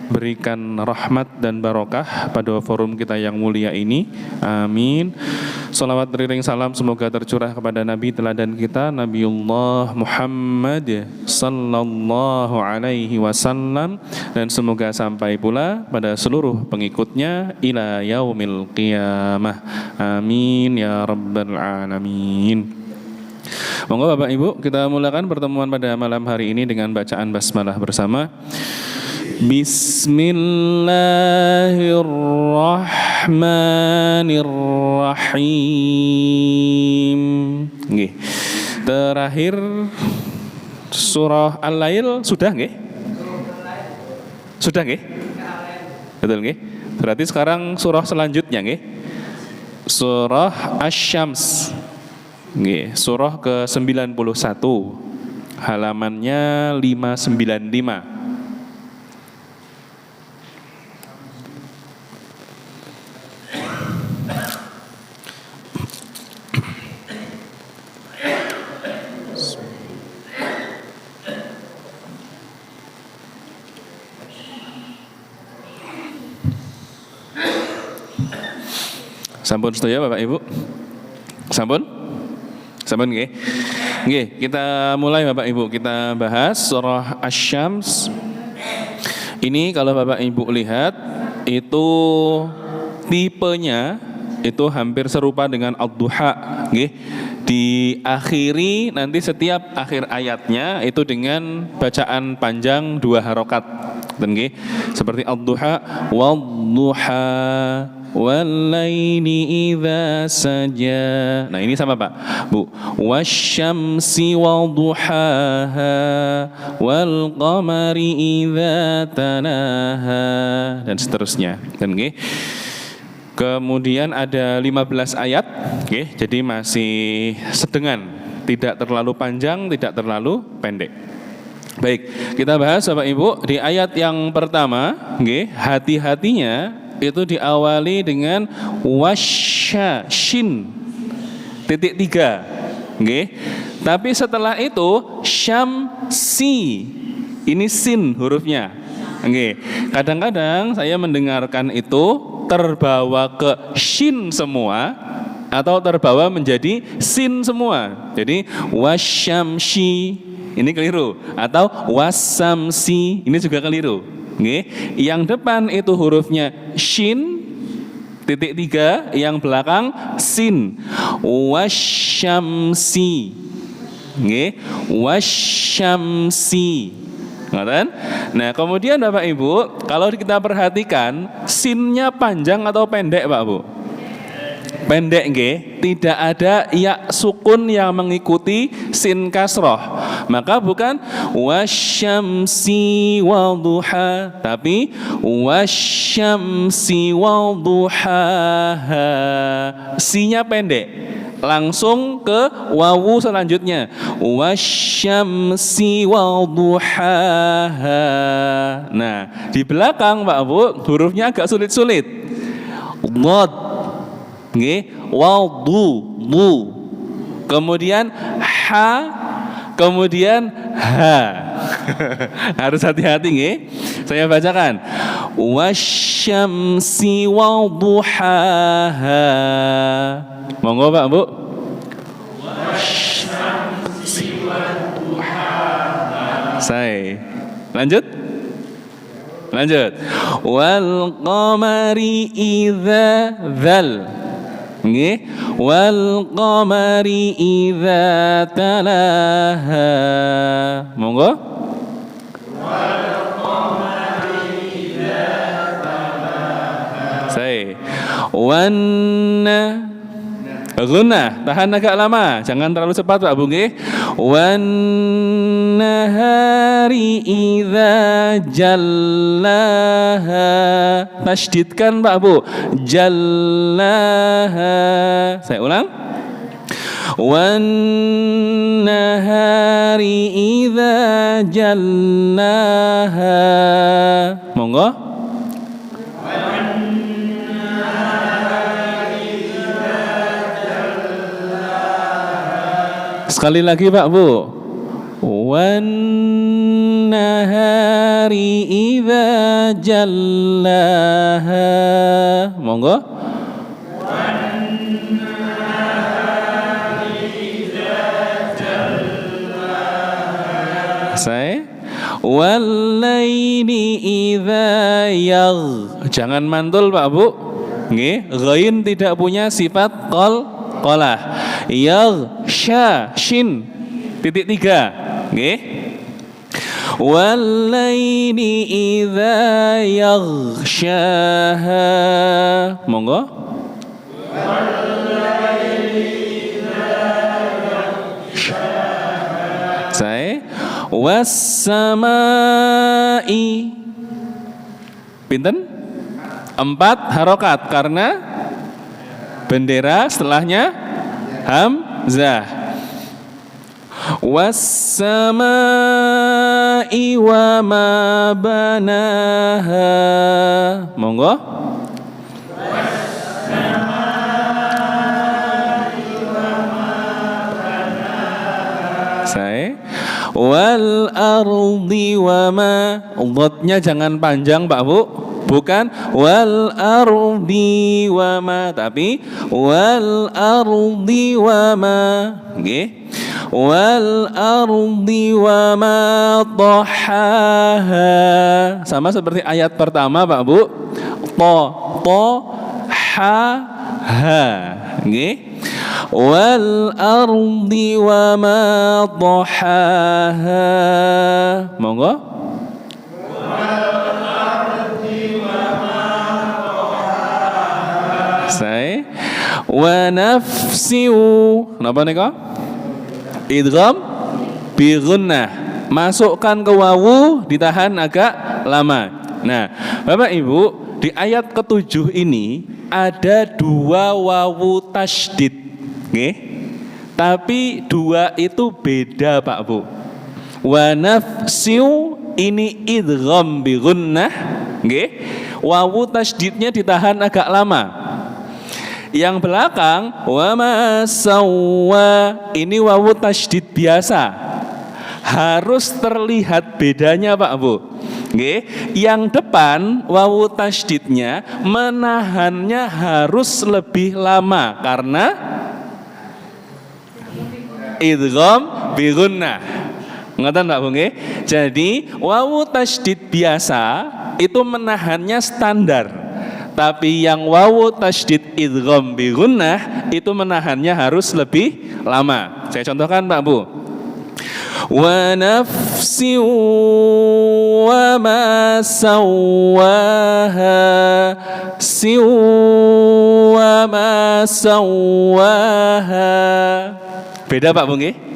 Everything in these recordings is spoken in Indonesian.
berikan rahmat dan barokah pada forum kita yang mulia ini. Amin. Salawat beriring salam semoga tercurah kepada Nabi teladan kita, Nabiullah Muhammad sallallahu alaihi wasallam, dan semoga sampai pula pada seluruh pengikutnya ila yaumil qiyamah. Amin ya rabbal alamin. Monggo Bapak Ibu, kita mulakan pertemuan pada malam hari ini dengan bacaan basmalah bersama. Bismillahirrahmanirrahim. Nggih. Terakhir surah Al-Lail sudah nggih? Sudah nggih? Betul nggih? Berarti sekarang surah selanjutnya nggih? Surah Asy-Syams. Nggih, surah ke-91. Halamannya 595. Sampun sedaya Bapak Ibu? Sampun? Sampun nggih? Nggih, kita mulai Bapak Ibu, kita bahas surah Asy-Syams. Ini kalau Bapak Ibu lihat itu tipenya itu hampir serupa dengan Ad-Duha, nggih. Diakhiri nanti setiap akhir ayatnya itu dengan bacaan panjang 2 harokat, nggih. Seperti Ad-Duha, Wad-Duha Wal-laili idza saja. Nah ini sama Pak, Bu. Wasyamsi wadduhaha wal qamari idza talaha, dan seterusnya. Dan nggih. Kemudian ada 15 ayat, nggih. Jadi masih sedengan, tidak terlalu panjang, tidak terlalu pendek. Baik, kita bahas Bapak Ibu di ayat yang pertama, nggih, hati-hatinya itu diawali dengan wasya shin titik 3, nggih. Tapi setelah itu syamsi, ini sin hurufnya, nggih. Kadang-kadang saya mendengarkan itu terbawa ke shin semua atau terbawa menjadi sin semua. Jadi wasyamsi ini keliru, atau wasamsi ini juga keliru. Nggih, yang depan itu hurufnya shin titik 3, yang belakang sin. Wasyamsi. Nggih, wasyamsi. Ngoten? Nah, kemudian Bapak Ibu, kalau kita perhatikan sinnya panjang atau pendek, Pak Bu? Pendek nggih, tidak ada ya sukun yang mengikuti sin kasroh. Maka bukan wasyamsi wadduha, tapi wasyamsi wadduhaha. Sinya pendek, langsung ke wawu selanjutnya. Wasyamsi wadduhaha. Nah, di belakang Pak Bu, hurufnya agak sulit-sulit. Dhad. Nggih, wadu, du. Kemudian ha, kemudian ha. Harus hati-hati nggih. Saya bacakan. Wasyamsi wadduhaha. Monggo Pak Bu. Wasyamsi wadduhaha. Saya. Lanjut. Wal qamari idza dzal. Nggih, wal qamari idza talaha. Monggo. Wal qamari idza talaha. Sai. Wanna Gunnah, tahan agak lama, jangan terlalu cepat Pak Bu nggih. Wan nahari idza jallaha. Tasydidkan Pak Bu. Jallaha. Saya ulang. Wan nahari idza jallaha. Monggo. Sekali lagi Pak Bu. Wan nahari idza jallaha. Monggo. Saya walaini idza jangan mantul Pak Bu. Nggih, ghain tidak punya sifat qalah. Shin titik 3. Nggih. Walaini idza yaghshaha. Monggo. Saya wassamai pinten 4 harokat karena bendera setelahnya hamzah. Wassamai wa ma banaha. Monggo. Saya wal ardi wa ma, dotnya jangan panjang Pak Bu, bukan wal ardi wa ma, tapi wal ardi wa ma. Nggih, wal ardi wa ma tahaha, sama seperti ayat pertama Pak Bu, ha ha. Nggih, wal ardi wa ma tahaha. Monggo. Saya wa nafsiu. Napa nika? Idgham bi gunnah. Masukkan ke wawu, ditahan agak lama. Nah, Bapak Ibu, di ayat ke-7 ini ada 2 wawu tasydid. Nggih. Tapi 2 itu beda Pak Bu. Wa nafsiu ini idgham bi gunnah, nggih. Wawu tasydidnya ditahan agak lama. Yang belakang wa ma sawwa ini wawu tasydid biasa. Harus terlihat bedanya Pak Bu. Nggih, yang depan wawu tasydidnya menahannya harus lebih lama karena idgham bi gunnah. Ngoten Pak Bu nggih. Jadi wawu tasydid biasa itu menahannya standar. Tapi yang wawu tasydid idgham bi gunnah itu menahannya harus lebih lama. Saya contohkan Pak Bu. Wa nafsi wa ma sawwaha wa ma sawwaha. Beda Pak Bu nggih?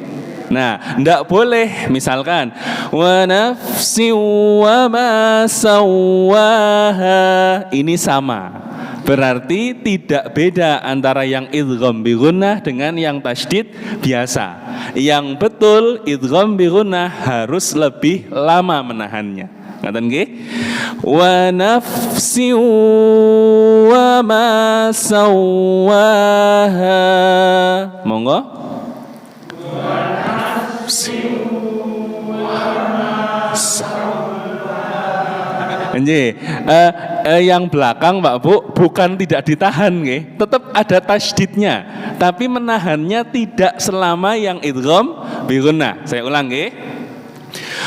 Nah, ndak boleh misalkan wa nafsi wa ma sawwaha ini sama. Berarti tidak beda antara yang idgham bi gunnah dengan yang tasydid biasa. Yang betul idgham bi gunnah harus lebih lama menahannya. Ngaten nggih? Wa nafsi wa ma sawwaha. Monggo. Yang belakang Pak Bu bukan tidak ditahan nggih, tetap ada tasydidnya, tapi menahannya tidak selama yang idgham bi gunnah. Saya ulang nggih.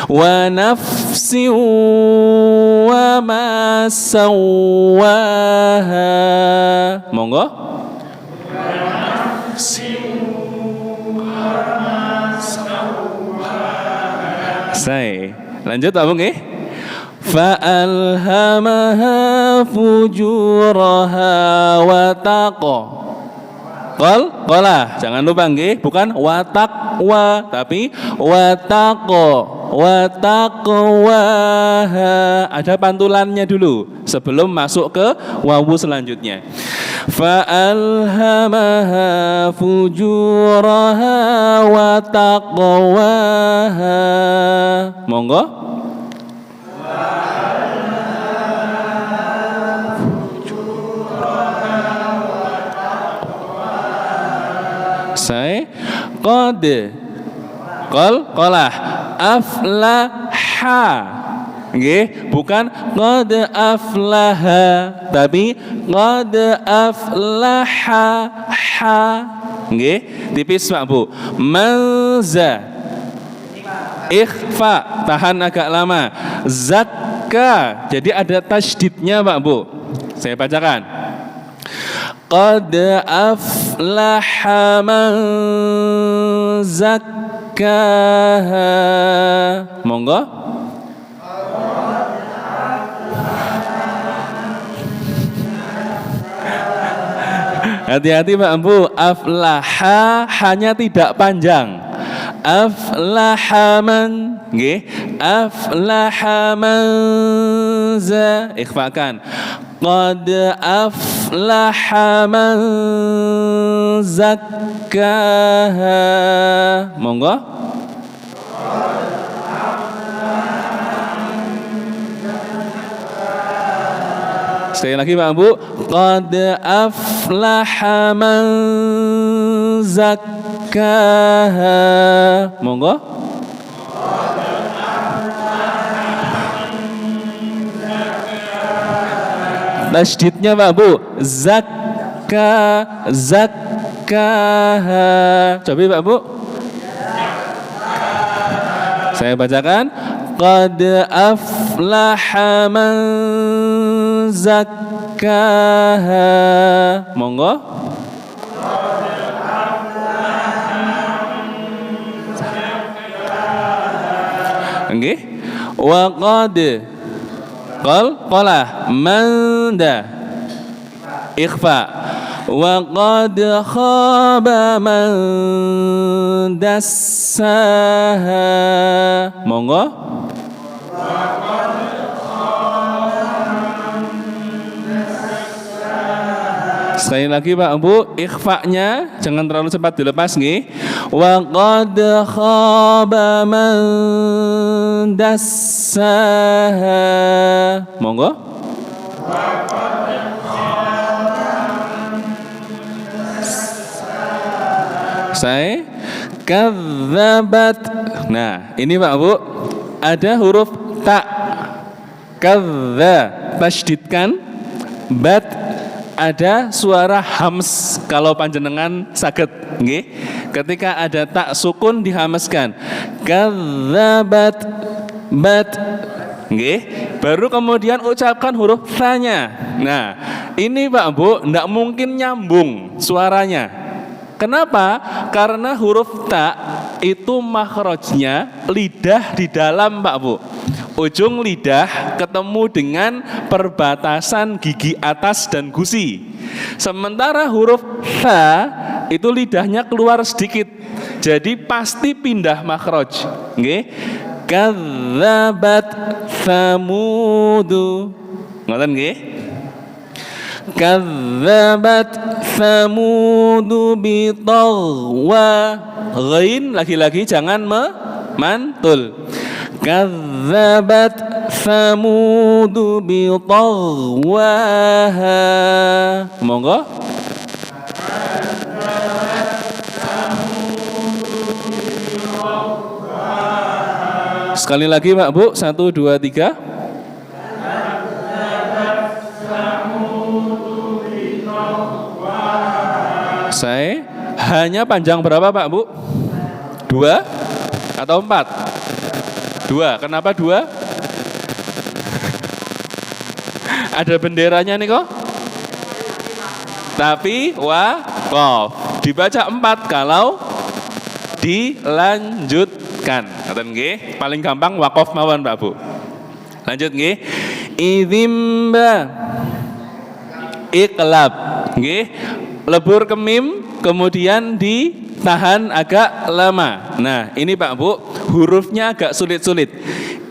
Wa nafsi wa ma sawwaha. Monggo. Saya lanjut Pak Bu nggih. Fa'alhamaha fujuraha wa taqwa. Qala, jangan lupa nggih, bukan wa taqwa tapi wa taqwaha. Ada pantulannya dulu sebelum masuk ke wawu selanjutnya. Fa'alhamaha fujuraha wa taqwaha. Monggo. Saya qad qalah aflah ha. Nggih, bukan qad aflaha, tapi qad aflaha ha. Nggih, tipis Pak Bu. Manza ikhfa, tahan agak lama. Zakka, jadi ada tasydidnya Pak Bu. Saya bacakan. Qad aflaha man zakkaha. Monggo. Hati-hati Pak Bu, aflaha hanya tidak panjang. Aflaha man, nggih. Aflaha man za, ikhfakan. Qad aflaha man zakkaha. Monggo. Sekali lagi Pak Bu, qad aflaha man zakkaha. Monggo. Tasydidnya Pak Bu, zakkaha. Coba Pak Bu. Saya bacakan. Qad aflaha man zakkaha. Monggo. Nggih. Wa qad qala manda ikhfa. Wa qad khaba man dassaha. Monggo. Sekali lagi Pak Bu, ikhfa'nya jangan terlalu cepat dilepas nggih. Wa qad khaba man dassaha. Monggo. Saya kadzabat. Nah, ini Pak Bu, ada huruf ta. Kadza, tasydidkan. Bat, ada suara hams kalau panjenengan saged nggih. Ketika ada tak sukun dihameskan. Kadzabat bat nggih. Baru kemudian ucapkan huruf tha-nya. Nah, ini Pak Bu enggak mungkin nyambung suaranya. Kenapa? Karena huruf ta itu makhrajnya lidah di dalam Pak Bu. Ujung lidah ketemu dengan perbatasan gigi atas dan gusi. Sementara huruf tha itu lidahnya keluar sedikit. Jadi pasti pindah makhraj. Nggih. Kadzabat Tsamudu. Ngoten nggih? Kadzabat Tsamudu bitaghwa. Ghain lagi-lagi jangan mantul. Kadzabat Tsamudu bitaghwaha. Monggo. Sekali lagi Pak Bu, 1, 2, 3. Saya hanya panjang berapa Pak Bu? 2 atau 4? 2. Kenapa 2? Ada benderanya nih kok. Tapi waqaf. Dibaca 4 kalau dilanjutkan. Ngoten nggih. Paling gampang waqaf mawon Pak Bu. Lanjut nggih. Idzimba iqlab nggih. Lebur ke mim kemudian ditahan agak lama. Nah, ini Pak Bu, hurufnya agak sulit-sulit.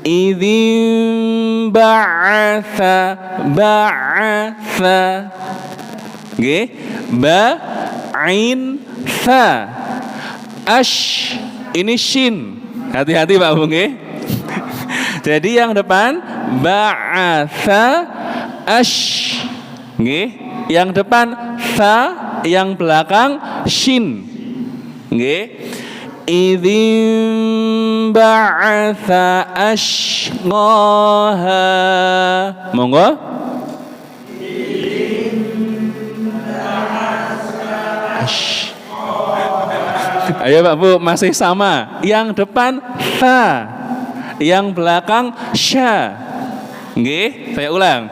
Idzim ba'atha nggih. Ba ain tha. Ash ini shin. Hati-hati Pak Bu nggih. Jadi yang depan ba'atha ash nggih. Yang depan tha, yang belakang shin. Nggih. idzin ba'atha ashqaha. Monggo. Ayo Pak Bu, masih sama. Yang depan tha, yang belakang sya. Nggih, saya ulang.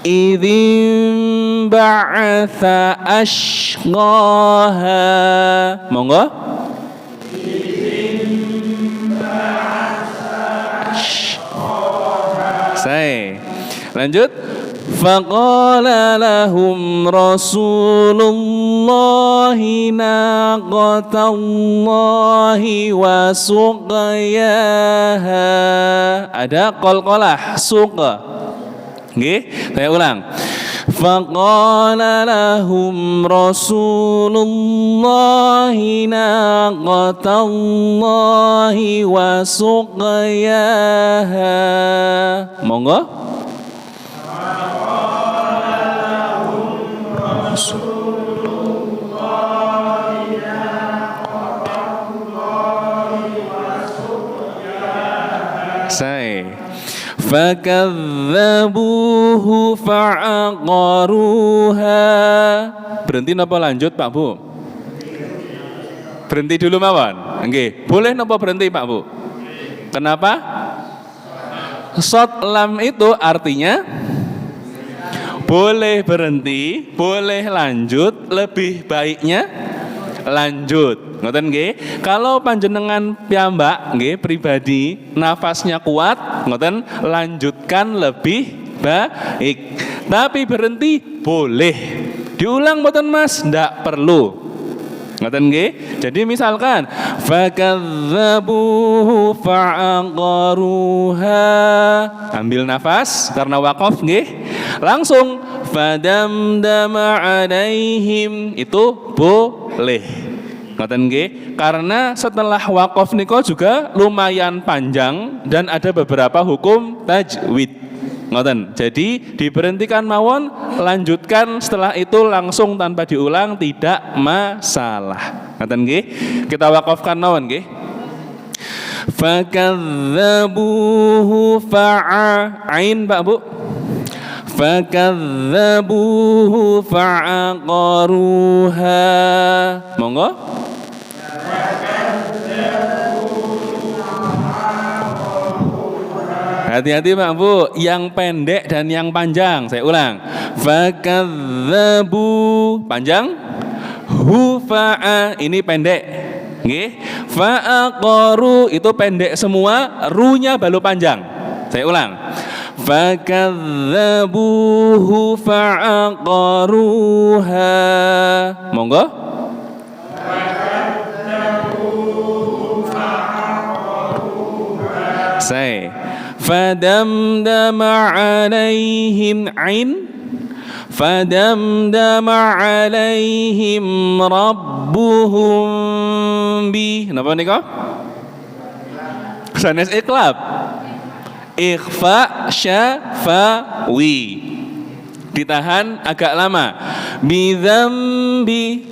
Idzin ba'atha ashqaha. Monggo. Saya lanjut. Faqala lahum Rasulullahi naqatallahi wa suqyaha. Ada qalqalah suqa. Nggih, saya ulang. Faqala lahum Rasulullahi naqatallahi wa suqyaha. Monggo. Saya fakadzabuhu fa'aqaruha. Berhenti napa lanjut Pak Bu? Berhenti dulu mawon. Nggih, boleh napa berhenti Pak Bu? Kenapa? Shot lam itu artinya boleh berhenti, boleh lanjut, lebih baiknya lanjut. Ngoten nggih. Kalau panjenengan piyambak nggih pribadi nafasnya kuat, ngoten lanjutkan lebih baik. Tapi berhenti boleh. Diulang mboten Mas? Ndak perlu. Ngoten nggih. Jadi misalkan fakadzabuhu fa'aqaruha. Ambil nafas karena waqaf nggih. Langsung fadamdama alaihim, itu boleh. Ngoten nggih. Karena setelah waqaf niko juga lumayan panjang dan ada beberapa hukum tajwid. Ngoten. Jadi diberhentikan mawon, lanjutkan setelah itu langsung tanpa diulang, tidak masalah. Ngoten nggih. Kita waqafkan mawon nggih. Fakadzabuhu fa'ain Pak Bu. Fakadzabuhu fa'aqaruha. Monggo. Hati-hati Pak Bu, yang pendek dan yang panjang. Saya ulang. Fakadzabu panjang, hu fa'a ini pendek. Nggih. Fa'aqaru itu pendek semua, ru-nya baru panjang. Saya ulang. Fakadzabuhu fa'aqaruha. Monggo. Saya fadamdama alaihim ain, fadamdama alaihim rabbuhum bi. Napa nika? Sanes iklab. Ikhfa syafawi. Ditahan agak lama. Bidzambi.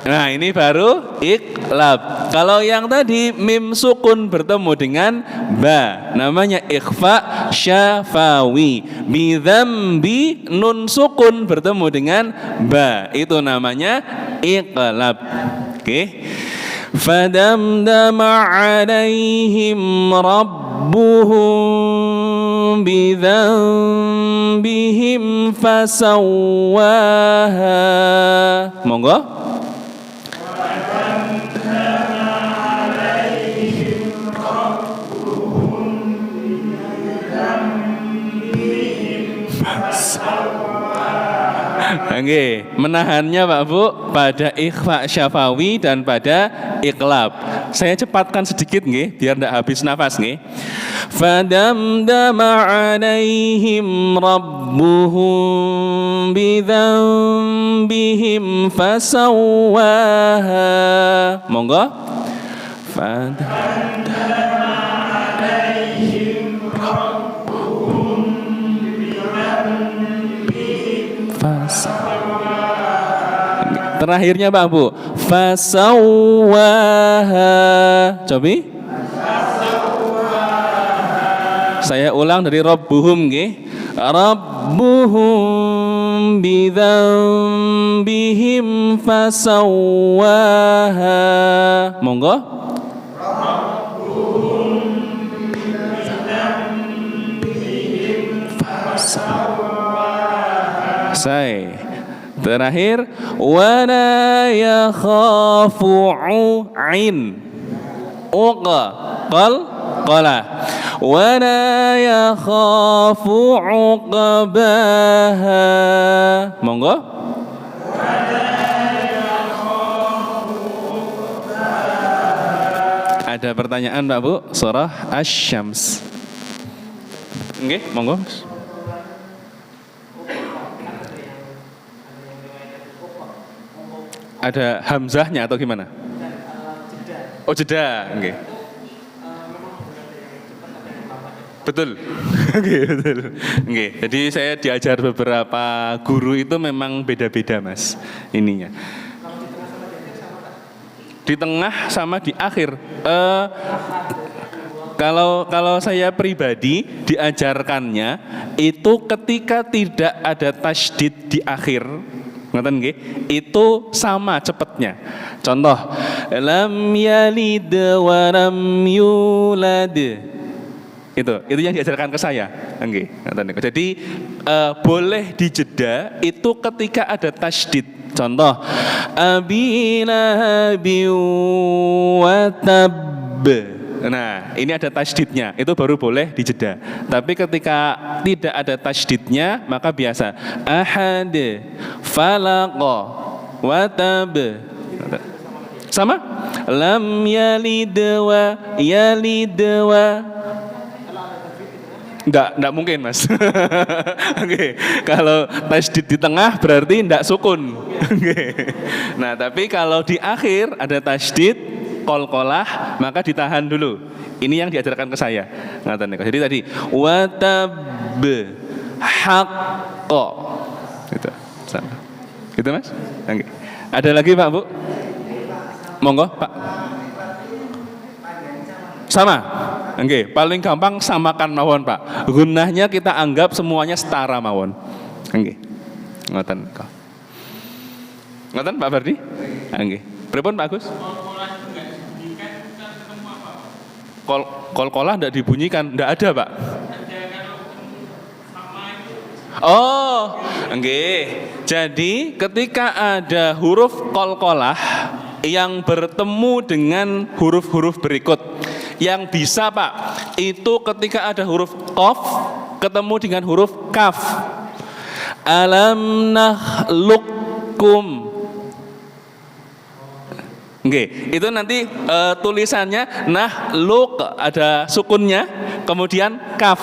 Nah, ini baru iklab. Kalau yang tadi mim sukun bertemu dengan ba, namanya ikhfa syafawi. Bidzambi nun sukun bertemu dengan ba, itu namanya iklab. Oke. Fadamdama alaihim rabbuhum bidzambihim fasawwaha. Monggo. Nggih, menahannya Pak Bu pada ikhfa syafawi dan pada iklab. Saya cepatkan sedikit nggih biar tidak habis nafas nggih. Fadamdama alaihim rabbuhum bidzambihim fasawwaha. Monggo. Fadamdama alaihim rabbuhum bidzambihim fasawwaha. Terakhirnya Pak Bu. Fasawwaha. Cobi. Saya ulang dari Rabbuhum nggih. Rabbuhum bidzambihim fasawwaha. Monggo. Saya terakhir wala yakhafu ain uqa qala wala yakhafu uqbaha. Monggo. Ada pertanyaan Pak Bu? Surah Asy-Syams. Nggih, monggo. Ada hamzahnya atau gimana? Oh, jeda. Oke. Betul. Oke, betul. Oke. Jadi saya diajar beberapa guru itu memang beda-beda, Mas. Ininya. Di tengah sama di akhir. Kalau saya pribadi diajarkannya itu ketika tidak ada tasydid di akhir. Ngoten nggih, itu sama cepatnya. Contoh, lam yalid wa lam yulad. Itu yang diajarkan ke saya. Nggih, ngoten niku. Jadi boleh dijeda itu ketika ada tasydid. Contoh, abina bi wa tab. Nah, ini ada tasydidnya, itu baru boleh dijeda. Tapi ketika tidak ada tasydidnya, maka biasa. Ahad, falaqa, watab. Sama? Lam yalid wa yalid wa. Enggak mungkin, Mas. Oke. Kalau tasydid di tengah berarti enggak sukun. Oke. Nah, tapi kalau di akhir ada tasydid qalqalah, maka ditahan dulu. Ini yang diajarkan ke saya. Jadi tadi watab haqqa. Itu. Sama. Gitu, Mas? Oke. Ada lagi, Pak, Bu? Monggo, Pak. Sama. Oke, paling gampang samakan mawon, Pak. Gunnahnya kita anggap semuanya setara mawon. Oke. Ngoten kok. Ngoten Pak Fardi? Oke. Pripun Pak Agus? Qalqalah tidak dibunyikan, tidak ada Pak. Oh, nggih. Jadi ketika ada huruf qalqalah yang bertemu dengan huruf-huruf berikut, yang bisa Pak, itu ketika ada huruf qaf ketemu dengan huruf kaf. Alam nakhluqkum. Oke, itu nanti tulisannya nakhluq ada sukunnya, kemudian kaf,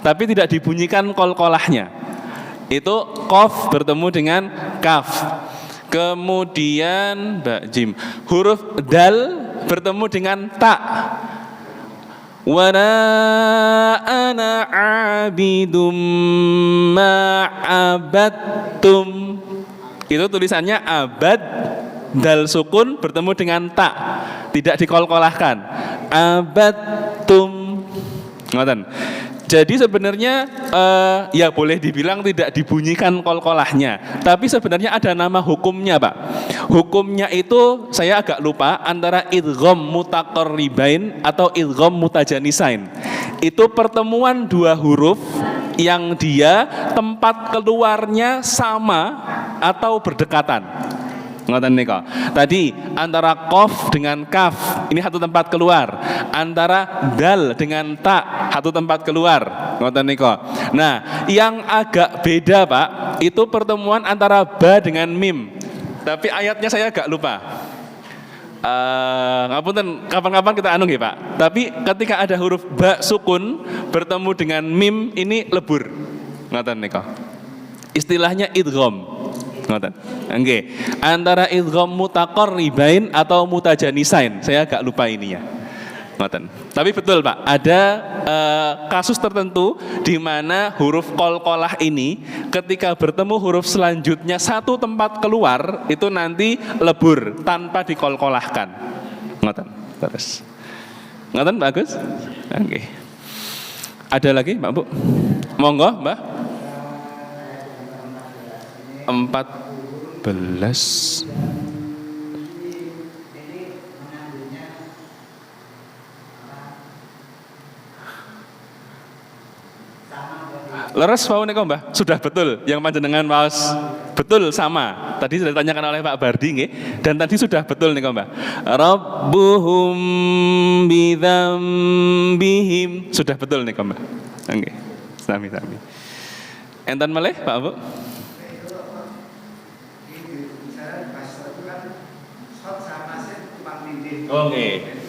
tapi tidak dibunyikan qalqalahnya. Itu qaf bertemu dengan kaf. Kemudian Mbak Jim, huruf dal bertemu dengan ta. Wala ana abidum ma'abattum. Itu tulisannya abad, dal sukun bertemu dengan ta, tidak dikolkolahkan. Abattum. Ngoten. Jadi sebenarnya ya boleh dibilang tidak dibunyikan kolkolahnya, tapi sebenarnya ada nama hukumnya Pak. Hukumnya itu saya agak lupa, antara idgham mutaqarribain atau idgham mutajanisain. Itu pertemuan dua huruf yang dia tempat keluarnya sama atau berdekatan. Ngoten nika. Tadi antara qaf dengan kaf, ini satu tempat keluar. Antara dal dengan ta, satu tempat keluar. Ngoten nika. Nah, yang agak beda Pak, itu pertemuan antara ba dengan mim. Tapi ayatnya saya agak lupa. Ngapunten, kapan-kapan kita anu nggih Pak. Tapi ketika ada huruf ba sukun bertemu dengan mim, ini lebur. Ngoten nika. Istilahnya idgham. Ngoten. Nggih. Antara idgham mutaqarribain atau mutajanisain. Saya agak lupa ininya. Ngoten. Tapi betul Pak, ada kasus tertentu di mana huruf qalqalah ini ketika bertemu huruf selanjutnya satu tempat keluar itu nanti lebur tanpa dikolkolahkan. Ngoten. Terus. Ngoten bagus? Oke. Ada lagi Mbak Bu? Monggo Mbak. 14. Leres wau niku Mbah, sudah betul yang panjenengan waos betul sama. Tadi sudah ditanyakan oleh Pak Bardi nggih, dan tadi sudah betul niku Mbah. Rabbuhum bidzambihim sudah betul niku Mbah. Nggih. Sami-sami. Enten malih Pak Bu? Oke.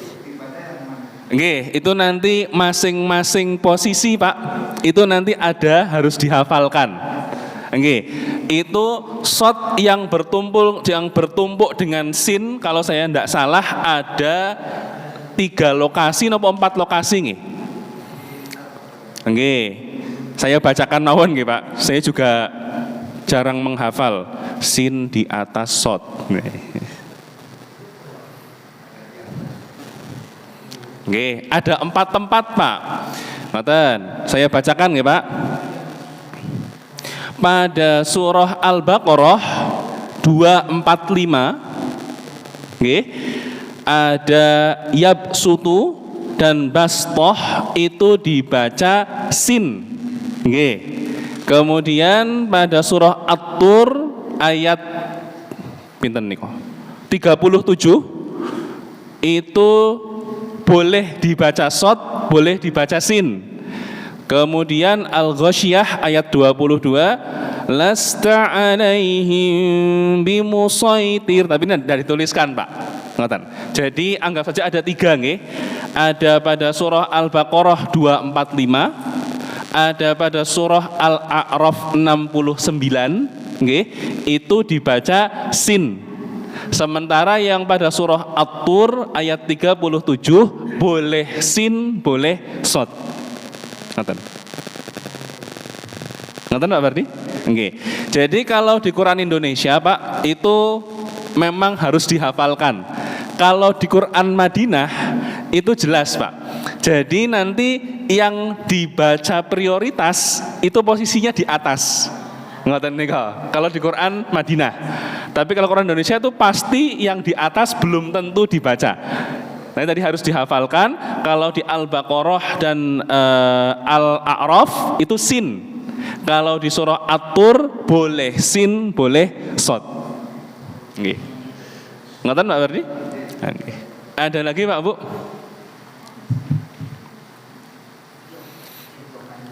Nggih, itu nanti masing-masing posisi Pak, itu nanti ada harus dihafalkan. Nggih, itu shot yang bertumpuk dengan sin, kalau saya tidak salah ada 3 lokasi atau 4 lokasi nggih. Nggih, saya bacakan mawon nggih Pak. Saya juga jarang menghafal sin di atas shot. Nggih, ada 4 tempat Pak. Ngoten, saya bacakan nggih Pak. Pada surah Al-Baqarah 245 nggih, ada yabsutu dan bastoh itu dibaca sin. Nggih. Kemudian pada surah At-Tur ayat pinten niku? 37 itu boleh dibaca shad, boleh dibaca sin. Kemudian Al-Ghasyiyah ayat 22, lasta alaihim bimusaitir. Tapi ini tidak dituliskan Pak. Ngoten. Jadi anggap saja ada 3 nggih. Ada pada surah Al-Baqarah 245, ada pada surah Al-A'raf 69 nggih, itu dibaca sin. Sementara yang pada surah At-Tur ayat 37 boleh sin, boleh shad. Ngoten. Ngoten Pak Bardi? Nggih. Jadi kalau di Quran Indonesia Pak, itu memang harus dihafalkan. Kalau di Quran Madinah itu jelas Pak. Jadi nanti yang dibaca prioritas itu posisinya di atas. Ngoten nika. Kalau di Quran Madinah. Tapi kalau Quran Indonesia itu pasti yang di atas belum tentu dibaca. Nah tadi harus dihafalkan. Kalau di Al-Baqarah dan Al-A'raf itu sin. Kalau di surah At-Tur boleh sin, boleh shad. Nggih. Ngoten Pak Bardi? Nggih. Ada lagi Pak Bu?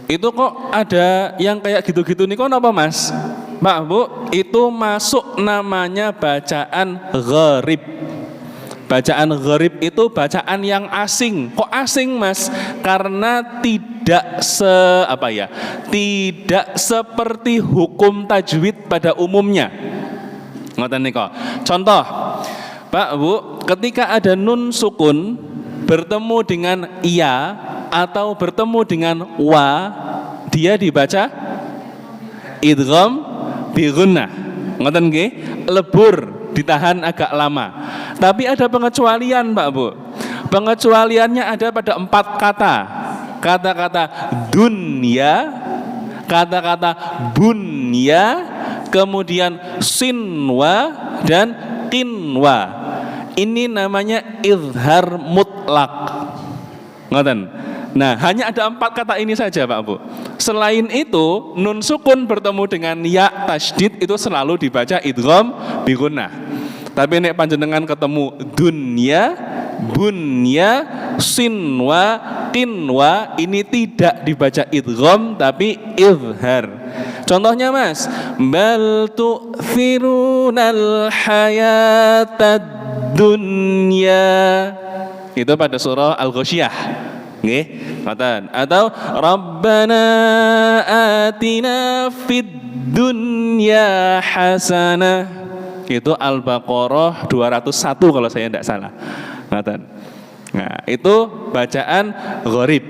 Itu kok ada yang kayak gitu-gitu nih kok apa Mas? Pak Bu, itu masuk namanya bacaan gharib. Bacaan gharib itu bacaan yang asing. Kok asing Mas? Karena tidak tidak seperti hukum tajwid pada umumnya. Ngoten nika. Contoh, Pak Bu, ketika ada nun sukun bertemu dengan iya atau bertemu dengan wa, dia dibaca idgham bi gunnah. Ngoten nggih? Lebur, ditahan agak lama. Tapi ada pengecualian Pak Bu. Pengecualiannya ada pada 4 kata. Kata-kata dunya, kata-kata bunya, kemudian sinwa dan qinwa. Ini namanya izhar mutlak. Ngoten. Nah, hanya ada 4 kata ini saja Pak Bu. Selain itu, nun sukun bertemu dengan ya tasydid itu selalu dibaca idgham bi gunnah. Tapi nek panjenengan ketemu dunya, bunya, sinwa, qinwa, ini tidak dibaca idgham tapi izhar. Contohnya Mas, bal tu'thirunal hayatad dunya. Itu pada surah Al-Ghasyiyah. Nggih, ngoten. Atau Rabbana atina fid dunya hasanah. Itu Al-Baqarah 201 kalau saya tidak salah. Ngoten. Nah, itu bacaan gharib.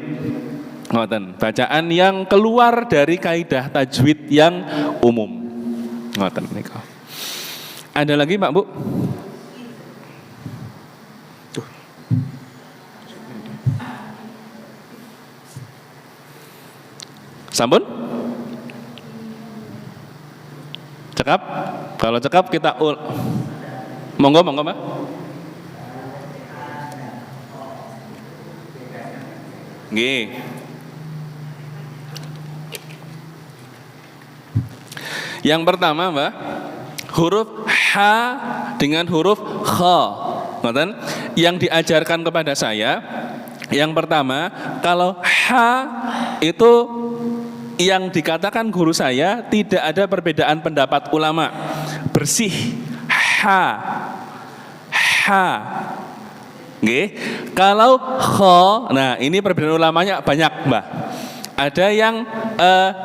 Ngoten, bacaan yang keluar dari kaidah tajwid yang umum. Ngoten nika. Ada lagi Pak Bu? Sampun? Cekap? Kalau cekap kita monggo Pak. Nggih. Yang pertama, Mbak, huruf H dengan huruf kha. Ngoten? Yang diajarkan kepada saya, yang pertama, kalau H itu yang dikatakan guru saya tidak ada perbedaan pendapat ulama. Bersih. H. Nggih. Kalau kha, nah ini perbedaan ulamanya banyak, Mbak. Ada yang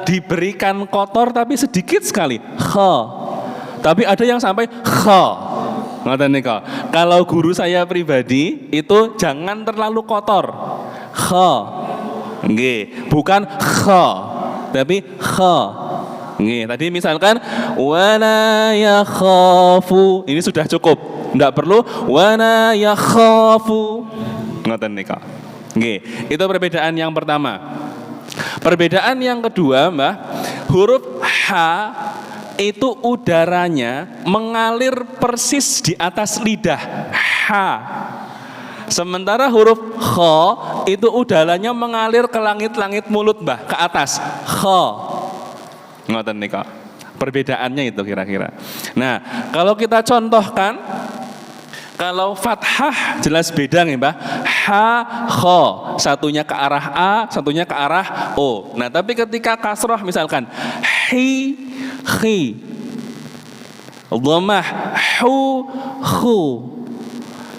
diberikan kotor tapi sedikit sekali, kha. Tapi ada yang sampai kha. Ngoten nika. Kalau guru saya pribadi itu jangan terlalu kotor. Kha. Nggih, bukan kha, tapi kha. Nggih, tadi misalkan wala yakhafu. Ini sudah cukup. Enggak perlu wala yakhafu. Ngoten nika. Nggih, itu perbedaan yang pertama. Perbedaan yang kedua, Mbak, huruf H itu udaranya mengalir persis di atas lidah. H. Sementara huruf kha itu udaranya mengalir ke langit-langit mulut, Mbak, ke atas. Kha. Ngoten nika. Perbedaannya itu kira-kira. Nah, kalau kita contohkan, kalau fathah jelas beda nih, Mbak. Ha, kha, satunya ke arah A, satunya ke arah O. Nah, tapi ketika kasrah misalkan hi, khi, dhammah hu, khu.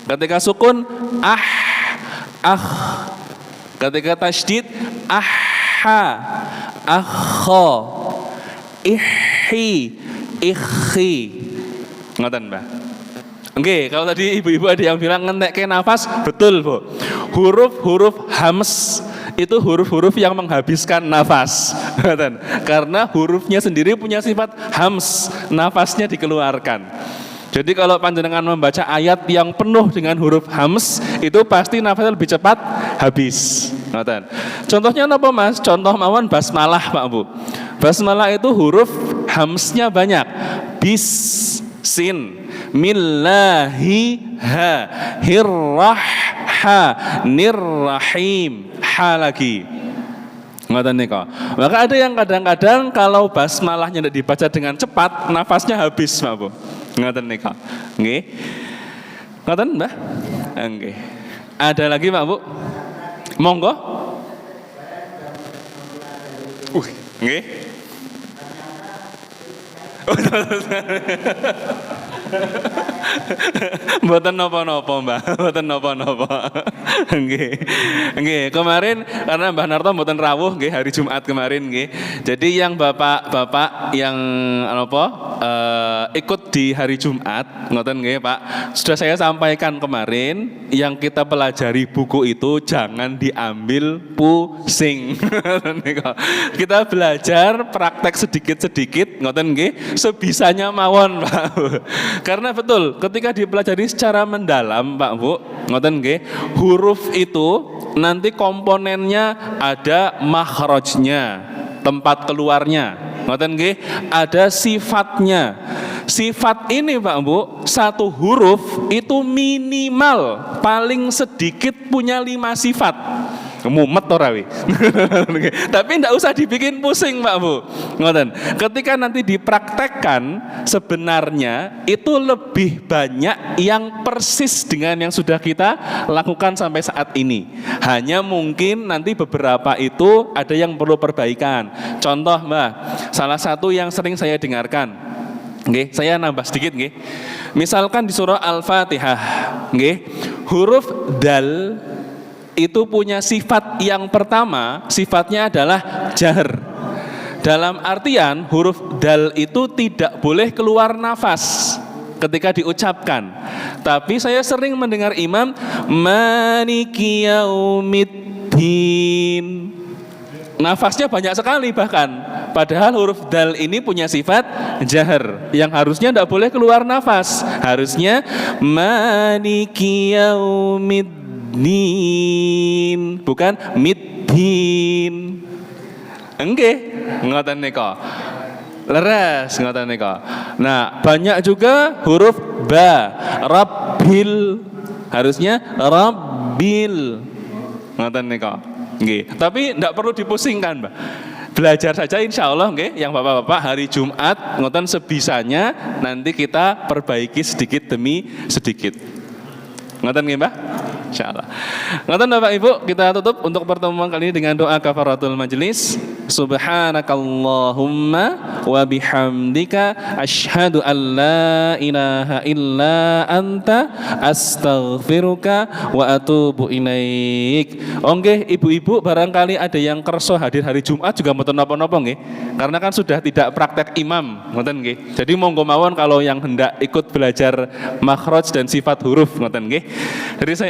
Ketika sukun ah. Ketika tasydid aha, akha, ihhi, ikhi. Ngoten, Mbak. Oke, kalau tadi ibu-ibu ada yang bilang ngentekke nafas, betul, Bu. Huruf-huruf hams itu huruf-huruf yang menghabiskan nafas. Karena hurufnya sendiri punya sifat hams, nafasnya dikeluarkan. Jadi kalau panjenengan membaca ayat yang penuh dengan huruf hams, itu pasti nafasnya lebih cepat habis. Contohnya apa, Mas? Contoh mawon basmalah, Pak Bu. Basmalah itu huruf hamsnya banyak. Bis, sin, millahi, ha, hirrah, ha, nirrahim, ha lagi. Ngoten nika. Maka ada yang kadang-kadang kalau basmalahnya tidak dibaca dengan cepat, nafasnya habis, Pak Bu. Ngoten nika. Nggih. Ngoten, Mbah? Nggih. Ada lagi, Pak Bu? Monggo. Nggih. Mboten napa-napa, Mbah. Mboten napa-napa. Nggih. Nggih, kemarin karena Mbah Narto mboten rawuh nggih hari Jumat kemarin nggih. Jadi yang bapak-bapak yang ikut di hari Jumat, ngoten nggih, Pak. Sudah saya sampaikan kemarin, yang kita pelajari buku itu jangan diambil pusing. Kita belajar praktek sedikit-sedikit, ngoten nggih, sebisanya mawon, Pak. Karena betul, ketika dipelajari secara mendalam, Pak Bu, ngoten nggih, huruf itu nanti komponennya ada makhrajnya, tempat keluarnya, ngoten nggih, ada sifatnya. Sifat ini, Pak Bu, satu huruf itu minimal paling sedikit punya 5 sifat. Mumet ora wi. Tapi tidak usah dibikin pusing, Pak Bu. Ngoten. Ketika nanti dipraktekkan, sebenarnya itu lebih banyak yang persis dengan yang sudah kita lakukan sampai saat ini. Hanya mungkin nanti beberapa itu ada yang perlu perbaikan. Contoh, Mbak, salah satu yang sering saya dengarkan, nggih, saya nambah sedikit nggih. Misalkan di surah Al-Fatihah, nggih, huruf dal itu punya sifat yang pertama, sifatnya adalah jahr. Dalam artian huruf dal itu tidak boleh keluar nafas ketika diucapkan. Tapi saya sering mendengar imam Maliki yaumiddin. Nafasnya banyak sekali bahkan. Padahal huruf dal ini punya sifat jahar yang harusnya tidak boleh keluar nafas. Harusnya Maliki yaumiddin, bukan middin. Enggak, ngoten nika. Leres ngoten nika. Nah, banyak juga huruf ba, rabbil. Harusnya rabbil. Ngoten nika. Nggih, tapi tidak perlu dipusingkan, Mbak. Belajar saja insya Allah, nggih, yang bapak-bapak hari Jumat ngoten sebisanya nanti kita perbaiki sedikit demi sedikit. Ngoten nggih, Mbak? Insyaallah. Ngoten Bapak Ibu, kita tutup untuk pertemuan kali ini dengan doa kafaratul majelis. Subhanakallahumma wa bihamdika asyhadu an la ilaha illa anta astaghfiruka wa atubu ilaik. Nggih, ibu-ibu barangkali ada yang kerso hadir hari Jumat juga mboten napa-napa nggih. Karena kan sudah tidak praktek imam, ngoten nggih. Jadi monggo mawon kalau yang hendak ikut belajar makhraj dan sifat huruf ngoten nggih. Jadi saya